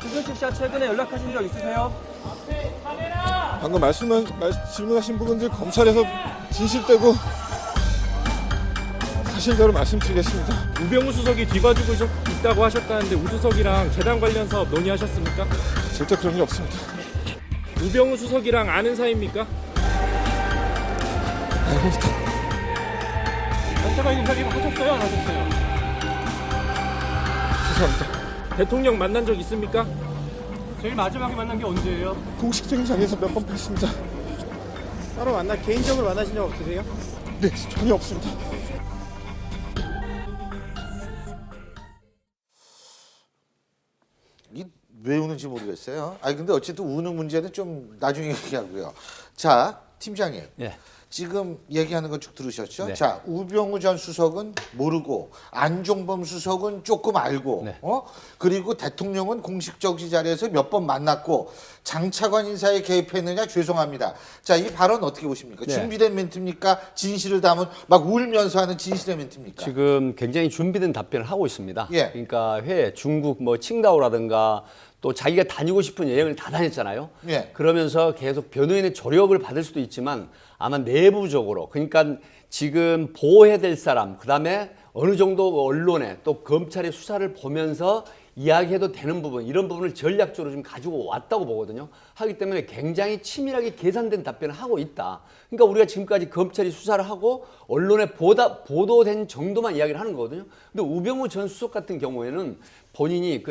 최순실 씨와 최근에 연락하신 적 있으세요? 방금 질문하신 부분들 검찰에서 진실되고 사실대로 말씀드리겠습니다. 우병우 수석이 뒤봐주고 있다고 하셨다는데 우수석이랑 재단 관련 사업 논의하셨습니까? 절대 그런 게 없습니다. 우병우 수석이랑 아는 사이입니까? 알고 있다. 단체가 인사기로 하셨어요? 안 하셨어요? 죄송합니다. 대통령 만난 적 있습니까? 제일 마지막에 만난 게 언제예요? 공식적인 자리에서 몇 번 뵀습니다. 따로 개인적으로 만나신 적 없으세요? 네, 전혀 없습니다. 왜 우는지 모르겠어요. 아니 근데 어쨌든 우는 문제는 좀 나중에 얘기하고요. 자, 팀장님. 네. 지금 얘기하는 거 쭉 들으셨죠? 네. 자, 우병우 전 수석은 모르고 안종범 수석은 조금 알고 네. 그리고 대통령은 공식적 자리에서 몇 번 만났고 장차관 인사에 개입했느냐 죄송합니다. 자, 이 발언 어떻게 보십니까? 네. 준비된 멘트입니까? 진실을 담은 막 울면서 하는 진실의 멘트입니까? 지금 굉장히 준비된 답변을 하고 있습니다. 예. 그러니까 중국 칭다오라든가 또 자기가 다니고 싶은 여행을 다 다녔잖아요. 예. 그러면서 계속 변호인의 조력을 받을 수도 있지만 아마 내부적으로 그러니까 지금 보호해야 될 사람 그다음에 어느 정도 언론에 또 검찰의 수사를 보면서 이야기해도 되는 부분 이런 부분을 전략적으로 좀 가지고 왔다고 보거든요. 하기 때문에 굉장히 치밀하게 계산된 답변을 하고 있다. 그러니까 우리가 지금까지 검찰이 수사를 하고 언론에 보도된 정도만 이야기를 하는 거거든요. 근데 우병우 전 수석 같은 경우에는 본인이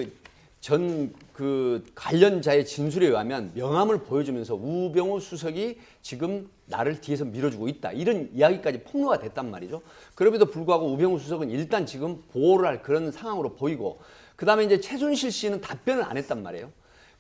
그 관련자의 진술에 의하면 명함을 보여주면서 우병우 수석이 지금 나를 뒤에서 밀어주고 있다. 이런 이야기까지 폭로가 됐단 말이죠. 그럼에도 불구하고 우병우 수석은 일단 지금 보호를 할 그런 상황으로 보이고 그다음에 이제 최순실 씨는 답변을 안 했단 말이에요.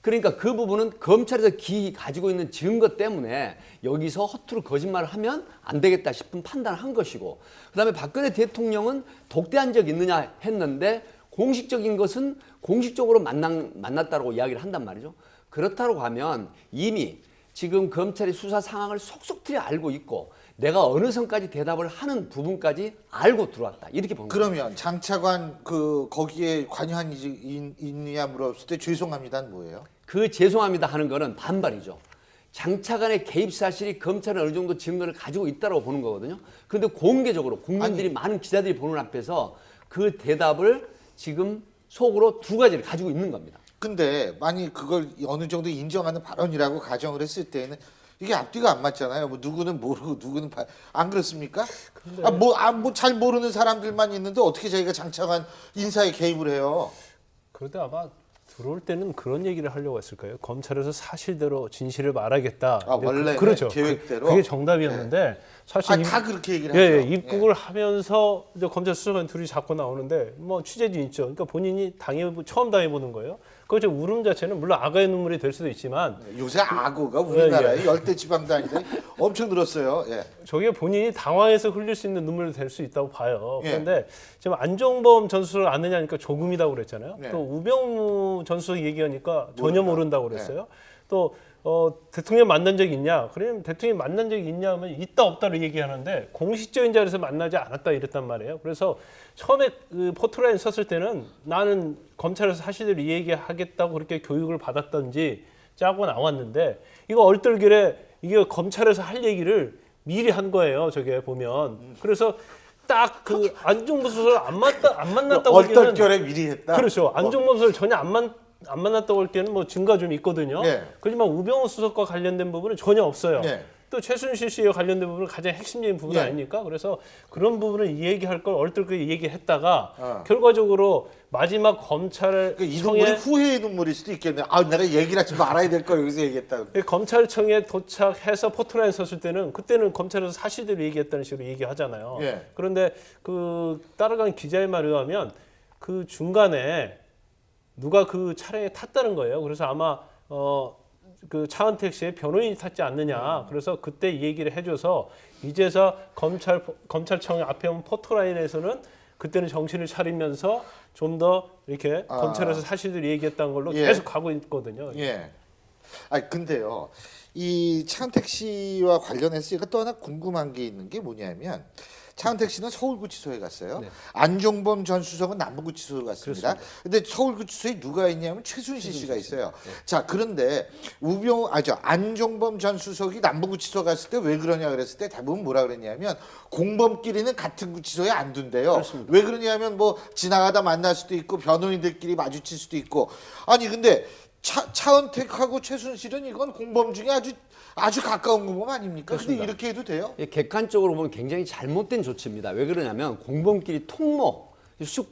그러니까 그 부분은 검찰에서 가지고 있는 증거 때문에 여기서 허투루 거짓말을 하면 안 되겠다 싶은 판단을 한 것이고 그다음에 박근혜 대통령은 독대한 적 있느냐 했는데 공식적인 것은 공식적으로 만났다고 이야기를 한단 말이죠. 그렇다고 하면 이미 지금 검찰이 수사 상황을 속속들이 알고 있고 내가 어느 선까지 대답을 하는 부분까지 알고 들어왔다. 이렇게 본 거예요. 그러면 장차관 거기에 관여한 있느냐 물었을 때 죄송합니다는 뭐예요? 그 죄송합니다 하는 거는 반발이죠. 장차관의 개입 사실이 검찰은 어느 정도 증거를 가지고 있다고 보는 거거든요. 그런데 공개적으로 국민들이 많은 기자들이 보는 앞에서 그 대답을 지금 속으로 두 가지를 가지고 있는 겁니다. 근데 만약 그걸 어느 정도 인정하는 발언이라고 가정을 했을 때는 이게 앞뒤가 안 맞잖아요. 뭐 누구는 모르고 누구는 안 그렇습니까? 잘 모르는 사람들만 있는데 어떻게 자기가 장차관 인사에 개입을 해요? 그런데 아마 들어올 때는 그런 얘기를 하려고 했을 거예요. 검찰에서 사실대로 진실을 말하겠다. 원래 그렇죠. 계획대로 그게 정답이었는데 사실 다 그렇게 얘기를 예, 하죠. 입국을 하면서 이제 검찰 수사관 둘이 자꾸 나오는데 뭐 취재진 있죠. 그러니까 본인이 처음 당해보는 거예요. 그 울음 자체는 물론 악어의 눈물이 될 수도 있지만 요새 악어가 우리나라에 열대 지방도 아닌데 엄청 늘었어요. 예. 저게 본인이 당황해서 흘릴 수 있는 눈물이 될 수 있다고 봐요. 예. 그런데 지금 안종범 전 수석을 아느냐니까 조금이라고 그랬잖아요. 네. 또 우병우 전 수석 얘기하니까 전혀 모른다고 그랬어요. 또 대통령 만난 적이 있냐? 그러면 대통령 만난 적이 있냐 하면 있다 없다를 얘기하는데 공식적인 자리에서 만나지 않았다 이랬단 말이에요. 그래서 처음에 그 포토라인 섰을 때는 나는 검찰에서 사실대로 얘기하겠다고 그렇게 교육을 받았던지 짜고 나왔는데 이거 얼떨결에 이게 검찰에서 할 얘기를 미리 한 거예요. 저게 보면. 그래서 딱 그 안종범 수석을 안 만났다고 얼떨결에 미리 했다. 그렇죠. 안종범 수석을 전혀 안 만났다고 할 때는 뭐 증거가 좀 있거든요. 네. 그렇지만 우병우 수석과 관련된 부분은 전혀 없어요. 네. 또 최순실 씨와 관련된 부분은 가장 핵심적인 부분 네. 아닙니까? 그래서 그런 부분을 얘기할 걸 얼떨결에 얘기했다가 어. 결과적으로 마지막 검찰청에 이 눈물이 후회의 눈물일 수도 있겠네. 내가 얘기를 하지 말아야 될 걸 여기서 얘기했다. 검찰청에 도착해서 포토라인 섰을 때는 그때는 검찰에서 사실대로 얘기했다는 식으로 얘기하잖아요. 예. 그런데 그 따라간 기자의 말에 의하면 그 중간에 누가 그 차량에 탔다는 거예요. 그래서 아마 그 차은택 씨의 변호인이 탔지 않느냐. 그래서 그때 이 얘기를 해줘서 이제서 검찰청 앞에 온 포토라인에서는 그때는 정신을 차리면서 좀 더 이렇게 검찰에서 사실대로 얘기했다는 걸로 예. 계속 가고 있거든요. 예. 근데요. 이 차은택 씨와 관련해서 제가 또 하나 궁금한 게 있는 게 뭐냐면 차은택 씨는 서울구치소에 갔어요. 네. 안종범 전 수석은 남부구치소에 갔습니다. 근데 서울구치소에 누가 있냐면 최순실 씨가 있어요. 자, 그런데 안종범 전 수석이 남부구치소 갔을 때 왜 그러냐 그랬을 때 대부분 뭐라 그랬냐면 공범끼리는 같은 구치소에 안 둔대요. 그렇습니다. 왜 그러냐면 뭐 지나가다 만날 수도 있고 변호인들끼리 마주칠 수도 있고. 아니 근데 차은택하고 최순실은 이건 공범 중에 아주 가까운 공범 아닙니까? 근데 그렇습니다. 이렇게 해도 돼요? 예, 객관적으로 보면 굉장히 잘못된 조치입니다. 왜 그러냐면 공범끼리 통모,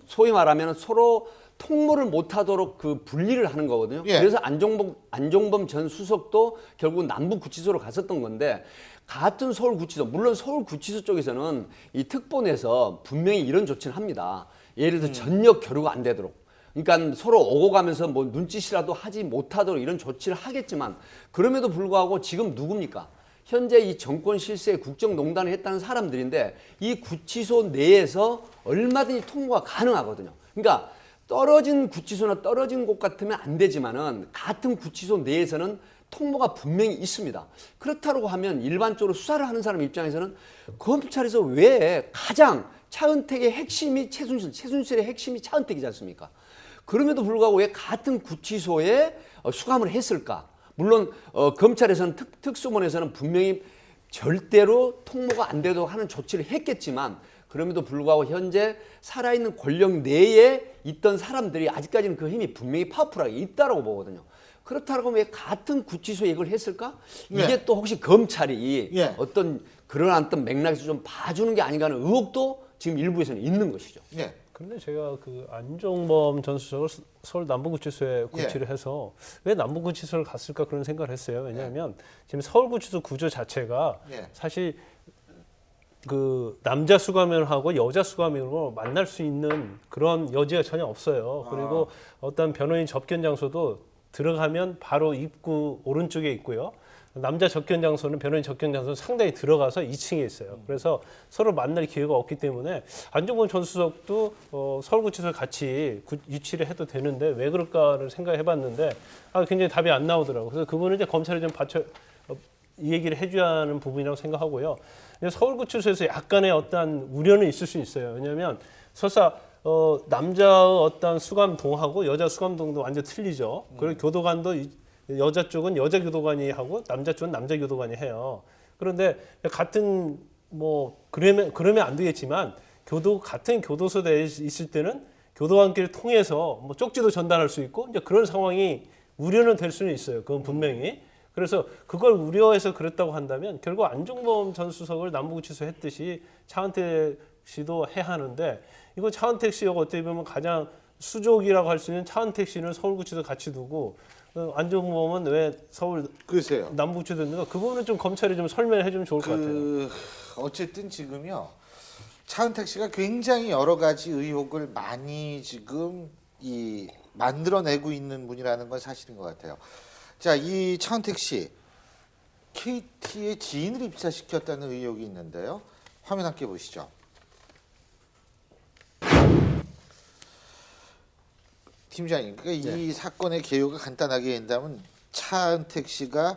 소위 말하면 서로 통모를 못하도록 그 분리를 하는 거거든요. 예. 그래서 안종범 전 수석도 결국 남부구치소로 갔었던 건데 같은 서울구치소, 물론 서울구치소 쪽에서는 이 특보 내에서 분명히 이런 조치를 합니다. 예를 들어 전력 교류가 안 되도록. 그러니까 서로 오고 가면서 뭐 눈짓이라도 하지 못하도록 이런 조치를 하겠지만 그럼에도 불구하고 지금 누굽니까? 현재 이 정권 실세에 국정농단을 했다는 사람들인데 이 구치소 내에서 얼마든지 통보가 가능하거든요. 그러니까 떨어진 구치소나 떨어진 곳 같으면 안 되지만은 같은 구치소 내에서는 통보가 분명히 있습니다. 그렇다고 하면 일반적으로 수사를 하는 사람 입장에서는 검찰에서 왜 가장 차은택의 핵심이 최순실의 핵심이 차은택이지 않습니까? 그럼에도 불구하고 왜 같은 구치소에 수감을 했을까? 물론 검찰에서는 특수본에서는 분명히 절대로 통보가 안 되도록 하는 조치를 했겠지만 그럼에도 불구하고 현재 살아있는 권력 내에 있던 사람들이 아직까지는 그 힘이 분명히 파워풀하게 있다고 보거든요. 그렇다고 왜 같은 구치소에 이걸 했을까? 네. 이게 또 혹시 검찰이 예. 어떤 그런 어떤 맥락에서 좀 봐주는 게 아닌가 하는 의혹도 지금 일부에서는 있는 것이죠. 예. 그런데 제가 그 안종범 전 수석을 서울 남부구치소에 구치를 해서 왜 남부구치소를 갔을까 그런 생각을 했어요. 왜냐하면 지금 서울구치소 구조 자체가 사실 그 남자 수감원하고 여자 수감원으로 만날 수 있는 그런 여지가 전혀 없어요. 그리고 어떤 변호인 접견 장소도 들어가면 바로 입구 오른쪽에 있고요. 남자 접견 장소는 변호인 접견 장소는 상당히 들어가서 2층에 있어요. 그래서 서로 만날 기회가 없기 때문에 안종범 전 수석도 서울구치소에 같이 유치를 해도 되는데 왜 그럴까를 생각해봤는데 굉장히 답이 안 나오더라고요. 그래서 그분은 이제 검찰이 좀 이 얘기를 해줘야 하는 부분이라고 생각하고요. 서울구치소에서 약간의 어떤 우려는 있을 수 있어요. 왜냐하면 설사 남자의 어떤 수감동하고 여자 수감동도 완전 틀리죠. 그리고 교도관도 여자 쪽은 여자 교도관이 하고 남자 쪽은 남자 교도관이 해요. 그런데 같은 뭐 그러면 안 되겠지만 같은 교도소 내에 있을 때는 교도관끼리 통해서 뭐 쪽지도 전달할 수 있고 이제 그런 상황이 우려는 될 수는 있어요. 그건 분명히. 그래서 그걸 우려해서 그랬다고 한다면 결국 안종범 전 수석을 남부구치소 했듯이 차은택 씨도 해야 하는데 이거 차은택 씨하고 어떻게 보면 가장 수족이라고 할 수 있는 차은택 씨는 서울구치소 같이 두고 안종범은 왜 서울 글쎄요. 남부구치소 있는가 그 부분은 좀 검찰이 좀 설명해 주면 좋을 것 같아요. 어쨌든 지금요. 차은택 씨가 굉장히 여러 가지 의혹을 많이 지금 만들어내고 있는 분이라는 건 사실인 것 같아요. 자, 이 차은택 씨 KT의 지인을 입사시켰다는 의혹이 있는데요. 화면 함께 보시죠. 팀장님, 그러니까 이 사건의 개요가 간단하게 한다면 차은택 씨가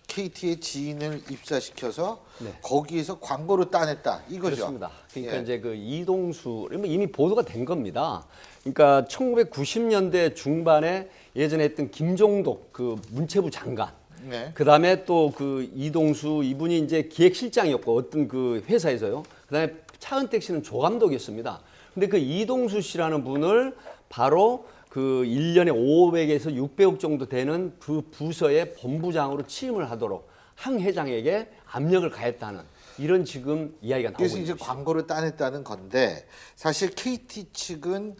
KT의 지인을 입사시켜서 거기에서 광고로 따냈다 이거죠. 그렇습니다. 그러니까 이제 그 이동수 이미 보도가 된 겁니다. 그러니까 1990년대 중반에 예전에 했던 김종독 그 문체부 장관, 그다음에 또 그 이동수 이분이 이제 기획실장이었고 어떤 그 회사에서요. 그다음에 차은택 씨는 조감독이었습니다. 근데 그 이동수 씨라는 분을 바로 그 1년에 500에서 600억 정도 되는 그 부서의 본부장으로 취임을 하도록 항 회장에게 압력을 가했다는 이런 지금 이야기가 나오고 그래서 있는 이제 것이죠. 광고를 따냈다는 건데 사실 KT 측은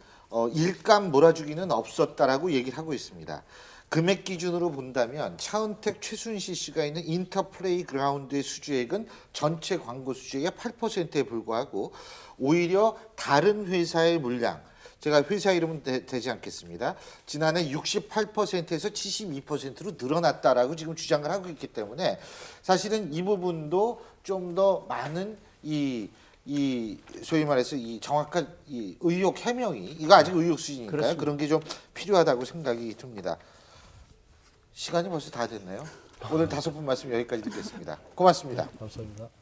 일감 몰아주기는 없었다라고 얘기를 하고 있습니다. 금액 기준으로 본다면 차은택, 최순실 씨가 있는 인터플레이 그라운드의 수주액은 전체 광고 수주액의 8%에 불과하고 오히려 다른 회사의 물량, 제가 회사 이름은 되지 않겠습니다. 지난해 68%에서 72%로 늘어났다라고 지금 주장을 하고 있기 때문에 사실은 이 부분도 좀 더 많은 소위 말해서 이 정확한 이 의혹 해명이 이거 아직 의혹 수준이니까요. 그렇습니다. 그런 게 좀 필요하다고 생각이 듭니다. 시간이 벌써 다 됐네요. 오늘 5분 말씀 여기까지 듣겠습니다. 고맙습니다. 감사합니다.